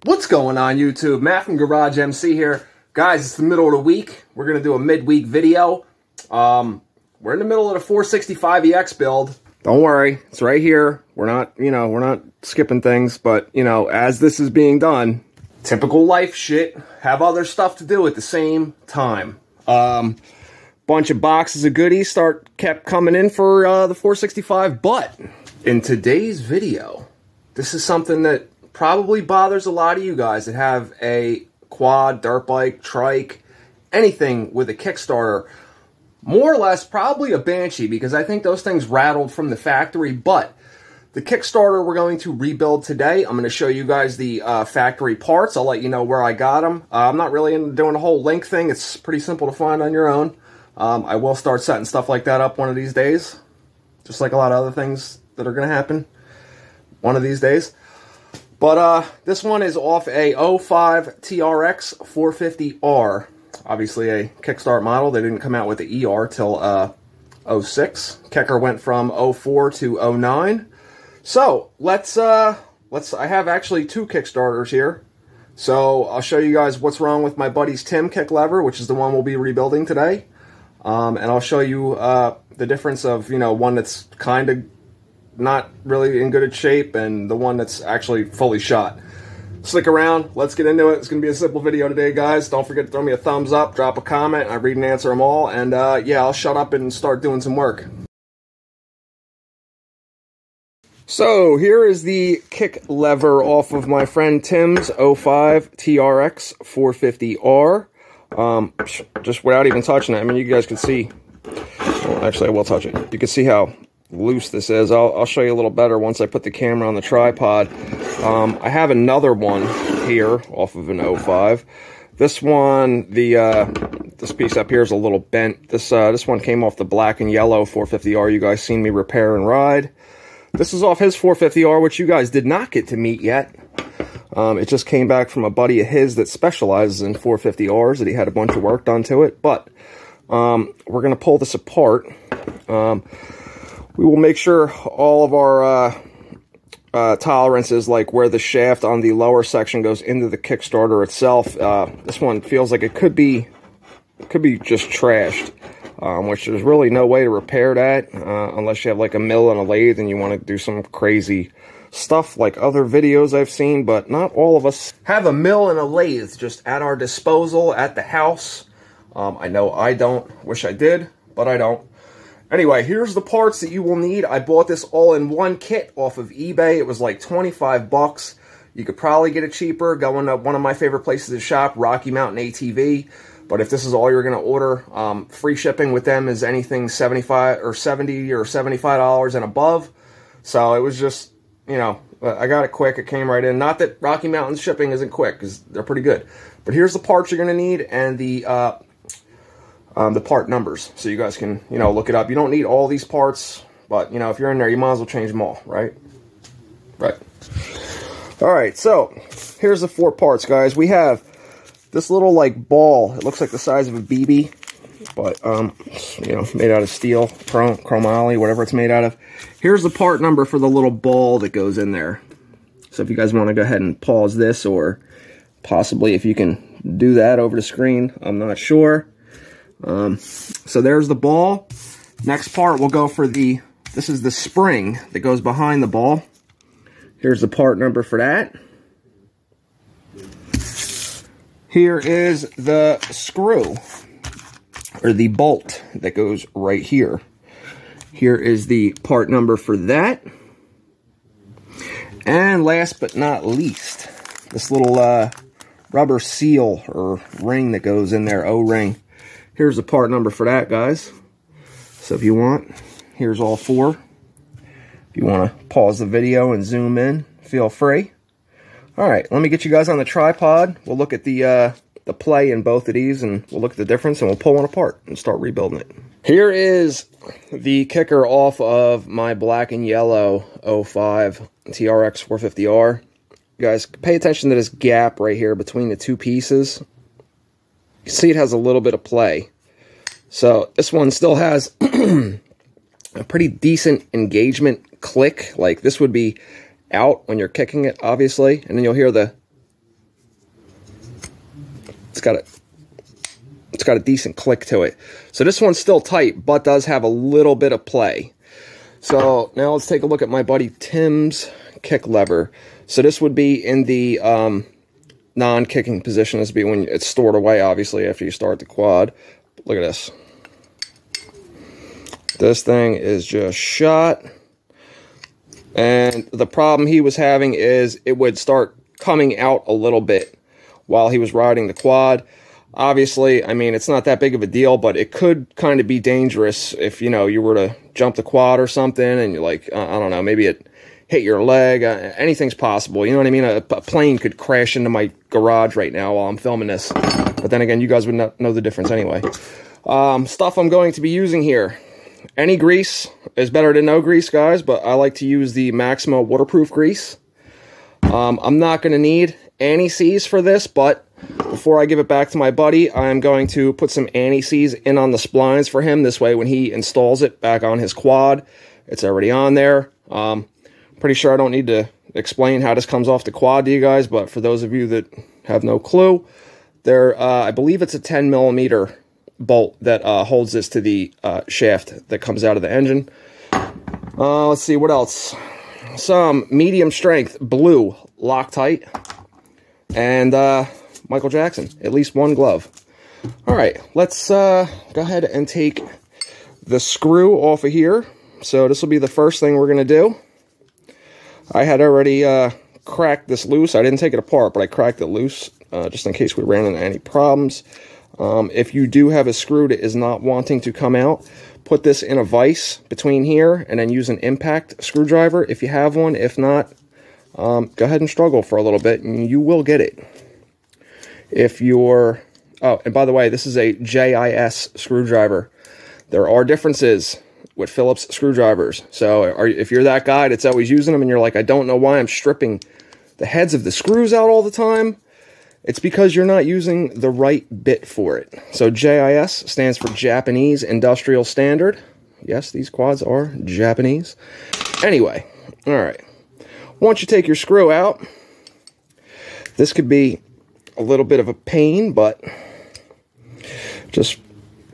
What's going on YouTube? Matt from GarageMC here. Guys, it's the middle of the week. We're going to do a midweek video. We're in the middle of the 465EX build. Don't worry, it's right here. We're not, we're not skipping things, but, as this is being done, typical life shit, have other stuff to do at the same time. Bunch of boxes of goodies kept coming in for the 465, but in today's video, this is something that probably bothers a lot of you guys that have a quad, dirt bike, trike, anything with a Kickstarter. More or less, probably a Banshee, because I think those things rattled from the factory, but the Kickstarter we're going to rebuild today. I'm going to show you guys the factory parts. I'll let you know where I got them. I'm not really into doing a whole link thing. It's pretty simple to find on your own. I will start setting stuff like that up one of these days, just like a lot of other things that are going to happen one of these days. But this one is off a 05 Trx450r. Obviously a Kickstart model. They didn't come out with the ER till 06. Kicker went from 04 to 09. So I have actually two Kickstarters here. So I'll show you guys what's wrong with my buddy's Tim kick lever, which is the one we'll be rebuilding today. And I'll show you the difference of, one that's kind of not really in good shape and the one that's actually fully shot. Stick around, let's get into it. It's going to be a simple video today, guys. Don't forget to throw me a thumbs up, drop a comment. I read and answer them all. And yeah, I'll shut up and start doing some work. So here is the kick lever off of my friend Tim's 05 Trx450r. Just without even touching it. I mean, you guys can see. Well, actually, I will touch it. You can see how loose this is. I'll show you a little better once I put the camera on the tripod. I have another one here off of an 05. This one, this piece up here is a little bent. This one came off the black and yellow 450R you guys seen me repair and ride. This is off his 450R, which you guys did not get to meet yet. It just came back from a buddy of his that specializes in 450Rs that he had a bunch of work done to it. But we're going to pull this apart. We will make sure all of our tolerances, like where the shaft on the lower section goes into the Kickstarter itself. This one feels like it could be just trashed, which there's really no way to repair that unless you have like a mill and a lathe and you want to do some crazy stuff like other videos I've seen. But not all of us have a mill and a lathe just at our disposal at the house. I know I don't. Wish I did, but I don't. Anyway, here's the parts that you will need. I bought this all in one kit off of eBay. It was like 25 bucks. You could probably get it cheaper going to one of my favorite places to shop, Rocky Mountain ATV. But if this is all you're going to order, free shipping with them is anything $75 or $70 or $75 and above. So it was just, I got it quick. It came right in. Not that Rocky Mountain shipping isn't quick, because they're pretty good. But here's the parts you're going to need and the part numbers, so you guys can, look it up. You don't need all these parts, but, if you're in there, you might as well change them all, right? Right. All right, so here's the four parts, guys. We have this little, like, ball. It looks like the size of a BB, but, made out of steel, chromoly, whatever it's made out of. Here's the part number for the little ball that goes in there. So if you guys want to go ahead and pause this, or possibly if you can do that over the screen, I'm not sure. So there's the ball. Next part we'll go for this is the spring that goes behind the ball. Here's the part number for that. Here is the screw, or the bolt that goes right here. Here is the part number for that. And last but not least, this little rubber seal or ring that goes in there, O-ring. Here's the part number for that, guys. So if you want, here's all four. If you want to pause the video and zoom in, feel free. All right, let me get you guys on the tripod. We'll look at the play in both of these, and we'll look at the difference, and we'll pull one apart and start rebuilding it. Here is the kicker off of my black and yellow 05 Trx450r. You guys, pay attention to this gap right here between the two pieces. You see it has a little bit of play. So this one still has a pretty decent engagement click. Like this would be out when you're kicking it, obviously. And then you'll hear the it's got a decent click to it. So this one's still tight, but does have a little bit of play. So now let's take a look at my buddy Tim's kick lever. So this would be in the non-kicking position. This would be when it's stored away, obviously, after you start the quad. Look at this. This thing is just shot. And the problem he was having is it would start coming out a little bit while he was riding the quad. Obviously, I mean, it's not that big of a deal, but it could kind of be dangerous if, you know, you were to jump the quad or something and you're like, I don't know, maybe it hit your leg. Anything's possible. You know what I mean? A plane could crash into my garage right now while I'm filming this. But then again, you guys would not know the difference anyway. Stuff I'm going to be using here. Any grease is better than no grease, guys, but I like to use the Maxima waterproof grease. I'm not going to need anti-seize for this, but before I give it back to my buddy, I'm going to put some anti-seize in on the splines for him. This way, when he installs it back on his quad, it's already on there. Pretty sure I don't need to explain how this comes off the quad to you guys, but for those of you that have no clue, I believe it's a 10 millimeter bolt that holds this to the shaft that comes out of the engine. Let's see, what else? Some medium strength blue Loctite, and Michael Jackson, at least one glove. All right, let's go ahead and take the screw off of here. So this will be the first thing we're going to do. I had already cracked this loose. I didn't take it apart, but I cracked it loose just in case we ran into any problems. If you do have a screw that is not wanting to come out, put this in a vise between here and then use an impact screwdriver if you have one. If not, go ahead and struggle for a little bit and you will get it. If you're... Oh, and by the way, this is a JIS screwdriver. There are differences with Phillips screwdrivers. So if you're that guy that's always using them and you're like, I don't know why I'm stripping the heads of the screws out all the time, it's because you're not using the right bit for it. So JIS stands for Japanese Industrial Standard. Yes, these quads are Japanese. Anyway, all right. Once you take your screw out, this could be a little bit of a pain, but just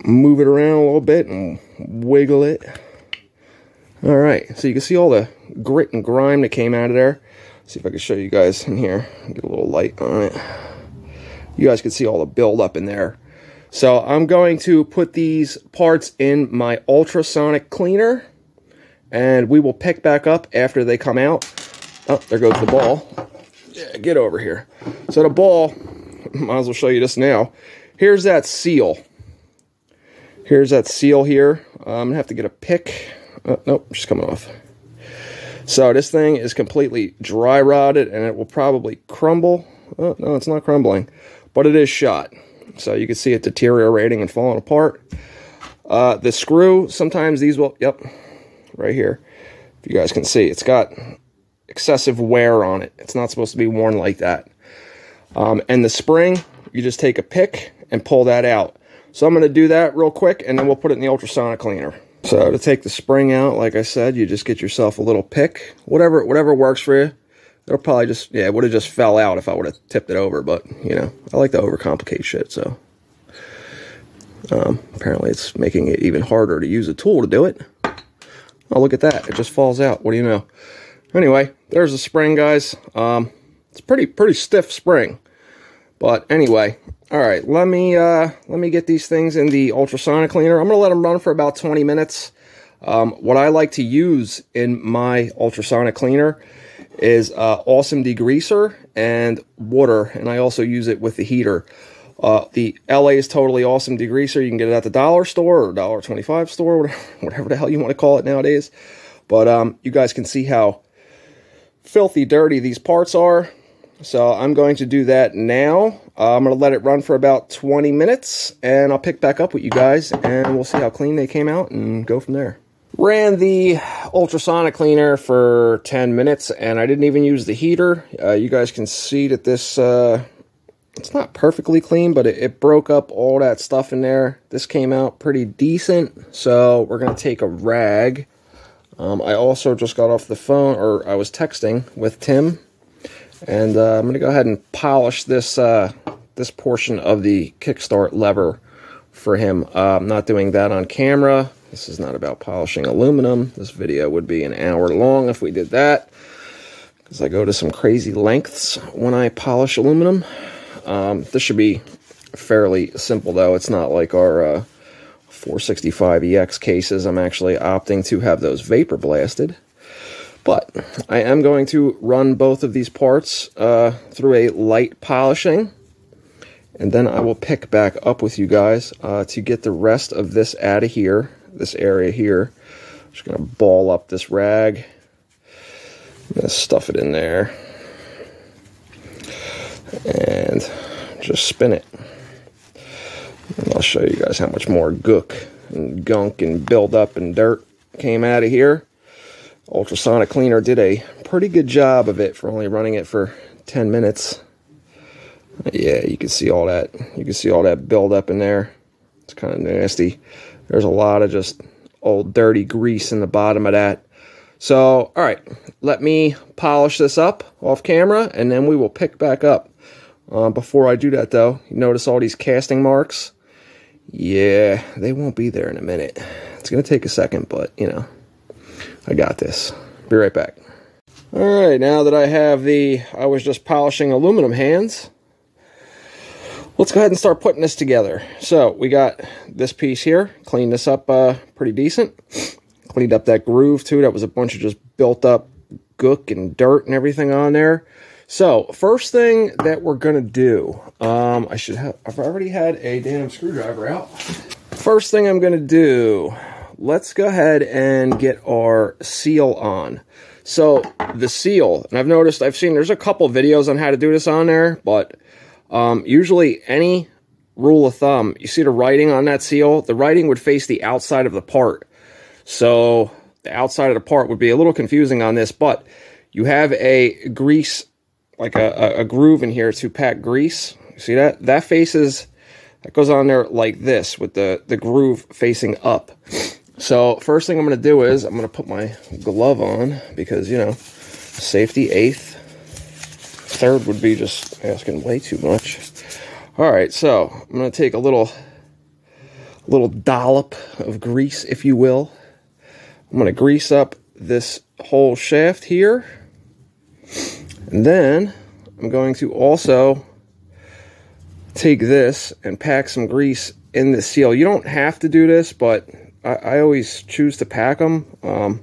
move it around a little bit and wiggle it. All right, so you can see all the grit and grime that came out of there. Let's see if I can show you guys in here. Get a little light on it. You guys can see all the buildup in there. So I'm going to put these parts in my ultrasonic cleaner, and we will pick back up after they come out. Oh, there goes the ball. Yeah, get over here. So the ball, might as well show you this now. Here's that seal. Here's that seal here. I'm going to have to get a pick. Oh, nope, just coming off. So this thing is completely dry rotted, and it will probably crumble. Oh, no, it's not crumbling, but it is shot. So you can see it deteriorating and falling apart. The screw, sometimes these will, yep, right here. If you guys can see, it's got excessive wear on it. It's not supposed to be worn like that. And the spring, you just take a pick and pull that out. So I'm going to do that real quick, and then we'll put it in the ultrasonic cleaner. So to take the spring out, like I said, you just get yourself a little pick. Whatever works for you. It'll probably just, yeah, it would have just fell out if I would have tipped it over, but, you know, I like to overcomplicate shit, so. Apparently it's making it even harder to use a tool to do it. Oh, look at that. It just falls out. What do you know? Anyway, there's the spring, guys. It's pretty stiff spring. But anyway, all right, let me get these things in the ultrasonic cleaner. I'm going to let them run for about 20 minutes. What I like to use in my ultrasonic cleaner is Awesome Degreaser and water, and I also use it with the heater. The LA's Totally Awesome Degreaser, you can get it at the dollar store or $1.25 store, whatever the hell you want to call it nowadays. But you guys can see how filthy dirty these parts are. So I'm going to do that now. I'm going to let it run for about 20 minutes, and I'll pick back up with you guys, and we'll see how clean they came out and go from there. Ran the ultrasonic cleaner for 10 minutes, and I didn't even use the heater. You guys can see that this, it's not perfectly clean, but it broke up all that stuff in there. This came out pretty decent, so we're going to take a rag. I also just got off the phone, or I was texting with Tim, and I'm going to go ahead and polish this this portion of the kickstart lever for him. I'm not doing that on camera. This is not about polishing aluminum. This video would be an hour long if we did that, because I go to some crazy lengths when I polish aluminum. This should be fairly simple, though. It's not like our 465EX cases. I'm actually opting to have those vapor blasted. But I am going to run both of these parts through a light polishing, and then I will pick back up with you guys to get the rest of this out of here, this area here. I'm just going to ball up this rag. I'm going to stuff it in there and just spin it. And I'll show you guys how much more gook and gunk and buildup and dirt came out of here. Ultrasonic cleaner did a pretty good job of it for only running it for 10 minutes. Yeah, you can see all that. You can see all that buildup in there. It's kind of nasty. There's a lot of just old dirty grease in the bottom of that. So, all right, let me polish this up off camera, and then we will pick back up. Before I do that, though, you notice all these casting marks? Yeah, they won't be there in a minute. It's going to take a second, but, you know, I got this. Be right back. All right, now that I have I was just polishing aluminum hands, let's go ahead and start putting this together. So we got this piece here, cleaned this up pretty decent. Cleaned up that groove too. That was a bunch of just built up gook and dirt and everything on there. So first thing that we're gonna do, I've already had a damn screwdriver out. First thing I'm gonna do, let's go ahead and get our seal on. So the seal, and I've seen there's a couple videos on how to do this on there, but usually any rule of thumb, you see the writing on that seal, the writing would face the outside of the part. So the outside of the part would be a little confusing on this, but you have a grease, like a groove in here to pack grease. You see that? That goes on there like this with the groove facing up. So first thing I'm going to do is I'm going to put my glove on because, you know, safety 8th. 3rd would be just asking way too much. All right, so I'm going to take a little dollop of grease, if you will. I'm going to grease up this whole shaft here. And then I'm going to also take this and pack some grease in the seal. You don't have to do this, but I always choose to pack them. You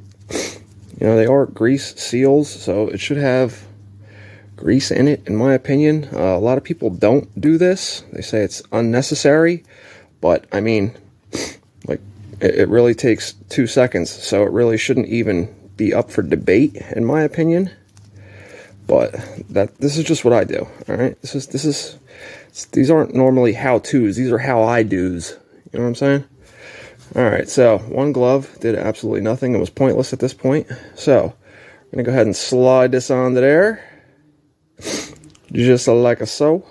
know, they are grease seals, so it should have grease in it, in my opinion. A lot of people don't do this. They say it's unnecessary, but I mean, like, it really takes 2 seconds, so it really shouldn't even be up for debate, in my opinion. But this is just what I do. All right, these aren't normally how-tos. These are how-I-dos. You know what I'm saying? All right, so one glove did absolutely nothing. It was pointless at this point. So I'm gonna go ahead and slide this onto there, just like so.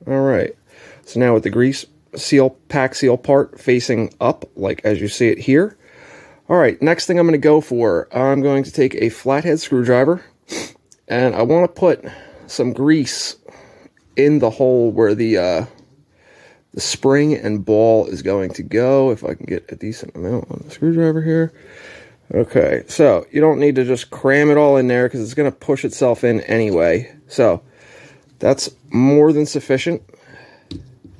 All right. So now with the grease seal, pack seal part facing up, like as you see it here. All right, next thing I'm going to go for, I'm going to take a flathead screwdriver, and I want to put some grease in the hole where the spring and ball is going to go, if I can get a decent amount on the screwdriver here. Okay, so you don't need to just cram it all in there because it's going to push itself in anyway. So that's more than sufficient.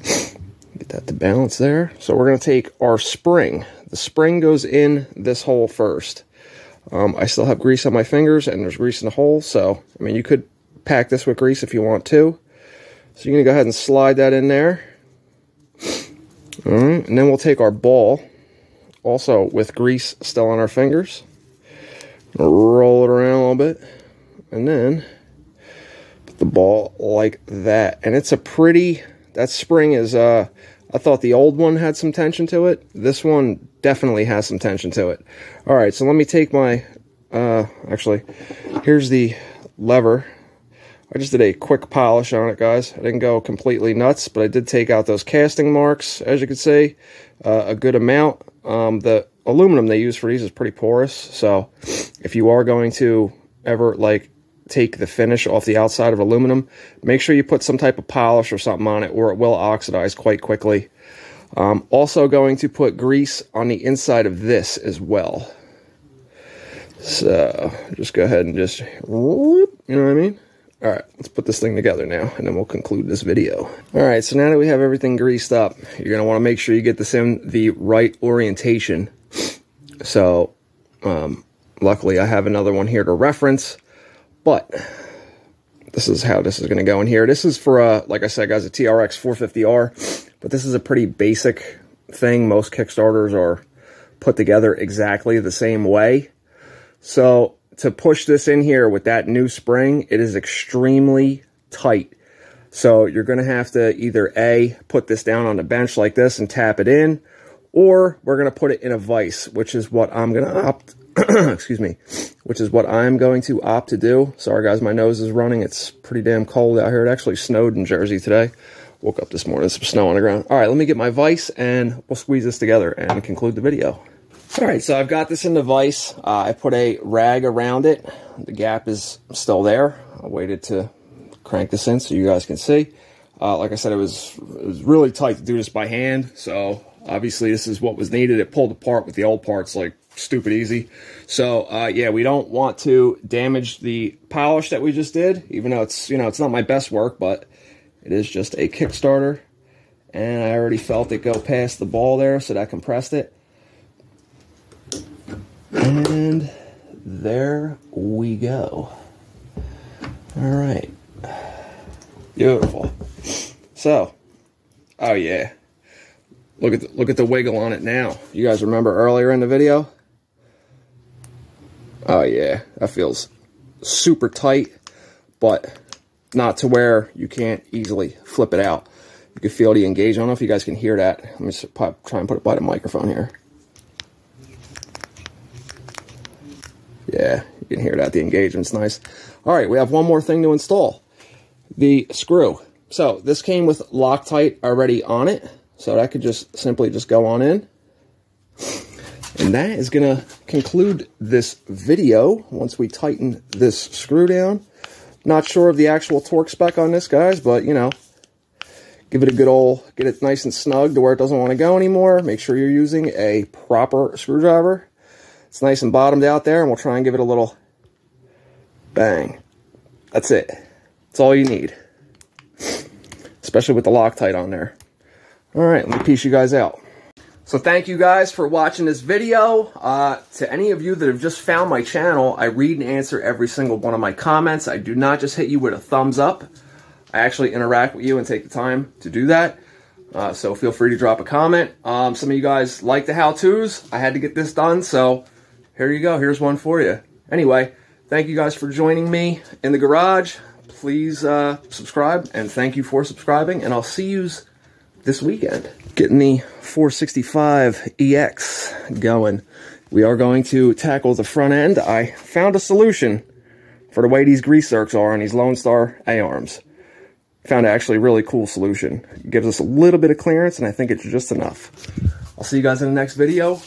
Get that to balance there. So we're going to take our spring. The spring goes in this hole first. I still have grease on my fingers, and there's grease in the hole, so, I mean, you could pack this with grease if you want to. So you're going to go ahead and slide that in there. All right, and then we'll take our ball, also with grease still on our fingers. Roll it around a little bit, and then put the ball like that. And it's a pretty, that spring is, I thought the old one had some tension to it. This one definitely has some tension to it. All right, so let me take my, actually, here's the lever. I just did a quick polish on it, guys. I didn't go completely nuts, but I did take out those casting marks, as you can see, a good amount. The aluminum they use for these is pretty porous, so if you are going to ever, like, take the finish off the outside of aluminum, make sure you put some type of polish or something on it, or it will oxidize quite quickly. Also going to put grease on the inside of this as well. So just go ahead and just, you know what I mean? All right, let's put this thing together now, and then we'll conclude this video. All right, so now that we have everything greased up, you're going to want to make sure you get this in the right orientation. So, luckily I have another one here to reference, but this is how this is going to go in here. This is for, like I said, guys, a Trx450r, but this is a pretty basic thing. Most Kickstarters are put together exactly the same way. So to push this in here with that new spring, it is extremely tight. So you're going to have to either A, put this down on the bench like this and tap it in, or we're going to put it in a vise, which is what I'm going to opt, excuse me, which is what I'm going to opt to do. Sorry guys, my nose is running. It's pretty damn cold out here. It actually snowed in Jersey today. Woke up this morning, there's some snow on the ground. All right, let me get my vise and we'll squeeze this together and conclude the video. All right, so I've got this in the vise. I put a rag around it. The gap is still there. I waited to crank this in so you guys can see. Like I said, it was really tight to do this by hand. So obviously this is what was needed. It pulled apart with the old parts like stupid easy. So yeah, we don't want to damage the polish that we just did, even though it's, you know, it's not my best work, but it is just a Kickstarter. And I already felt it go past the ball there, so that compressed it. And there we go. All right. Beautiful. So, oh yeah. Look at the wiggle on it now. You guys remember earlier in the video? Oh yeah, that feels super tight, but not to where you can't easily flip it out. You can feel the engage. I don't know if you guys can hear that. Let me try and put it by the microphone here. Yeah, you can hear that. The engagement's nice. All right, we have one more thing to install. The screw. So this came with Loctite already on it. So that could just simply just go on in. And that is going to conclude this video once we tighten this screw down. Not sure of the actual torque spec on this, guys, but, you know, give it a good old, get it nice and snug to where it doesn't want to go anymore. Make sure you're using a proper screwdriver. It's nice and bottomed out there, and we'll try and give it a little bang. That's it. That's all you need. Especially with the Loctite on there. All right, let me piece you guys out. So thank you guys for watching this video. To any of you that have just found my channel, I read and answer every single one of my comments. I do not just hit you with a thumbs up. I actually interact with you and take the time to do that. So feel free to drop a comment. Some of you guys like the how-tos. I had to get this done, so here you go. Here's one for you. Anyway, thank you guys for joining me in the garage. Please subscribe, and thank you for subscribing, and I'll see you this weekend. Getting the 465EX going. We are going to tackle the front end. I found a solution for the way these grease zerks are on these Lone Star A-arms. Found actually a really cool solution. It gives us a little bit of clearance, and I think it's just enough. I'll see you guys in the next video.